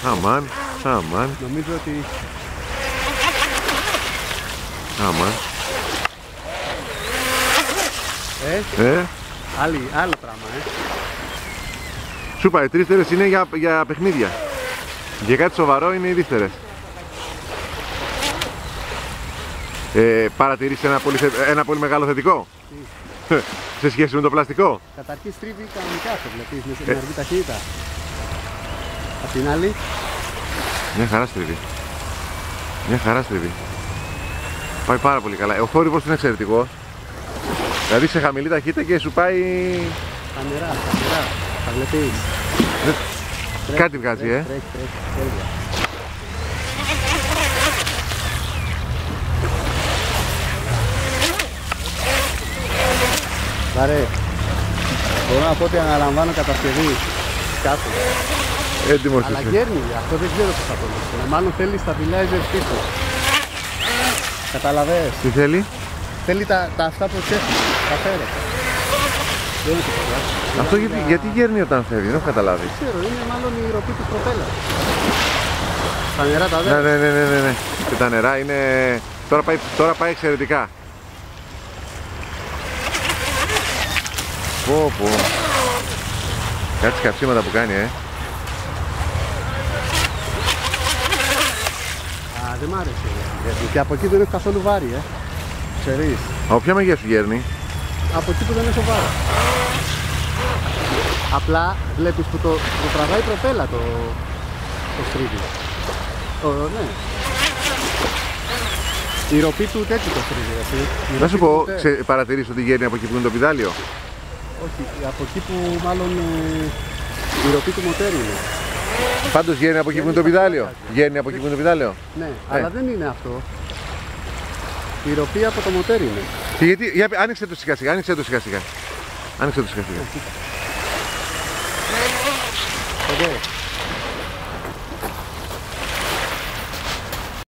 Αμάν, αμάν. Νομίζω ότι... Αμάν. Άλλο πράγμα, Σου είπα, οι τρίστερες είναι για παιχνίδια. Για κάτι σοβαρό είναι οι δίστερες. Παρατηρείς ένα πολύ μεγάλο θετικό σε σχέση με το πλαστικό. Καταρχήν στρίβει κανονικά αυτό, βλέπεις, με ενεργή ταχύτητα. Απ' την άλλη... Μια χαρά στρίβει. Μια χαρά στρίβει. Πάει πάρα πολύ καλά. Ο θόρυβος είναι εξαιρετικός. Δηλαδή σε χαμηλή ταχύτητα και σου πάει... Στα νερά. Θα βλέπεις. Κάτι βγάζει, Τρέχει. Βαρέ, μπορώ να πω ότι αναλαμβάνω κατασκευή κάτω. Έτοιμος Αλλά είσαι. γέρνει, αυτό δεν ξέρω πώς θα το λέω. Μάλλον θέλει stabilizer πίσω. Καταλαβες. Τι θέλει? Θέλει τα αυτά που τσέφει, τα φέρετε. Δεν είναι τίποτα. Αυτό γιατί γέρνει όταν φεύγει, δεν έχω καταλάβει. Δεν ξέρω, είναι μάλλον η ροπή του προπέλα. Τα νερά τα δέρνει. Ναι. Και τα νερά είναι... Τώρα πάει εξαιρετικά. Πω. Κάτι σκαψίματα που κάνει, Δεν μ' άρεσε. Και από εκεί δεν έχω καθόλου βάρη, Ξέρεις. Από ποια μαγεία σου γέρνει? Από εκεί που δεν έχω βάρη. Απλά βλέπεις που το τραβάει η προπέλα το στρίβει. Ναι. Η ροπή του τέτοιο το στρίβει, εσύ. Να σου πω, παρατηρείς ότι γέρνει από εκεί που είναι το πιδάλιο? Όχι, από εκεί που μάλλον η ροπή του μοτέρ είναι. Πάντως γέρνει από εκεί που είναι το πιδάλιο. Γέρνει από εκεί που είναι το πιδάλιο. Ναι, αλλά δεν είναι αυτό. Η ροπή από το μοτέρ είναι. Και γιατί, άνοιξε το σιγά σιγά. Εδώ.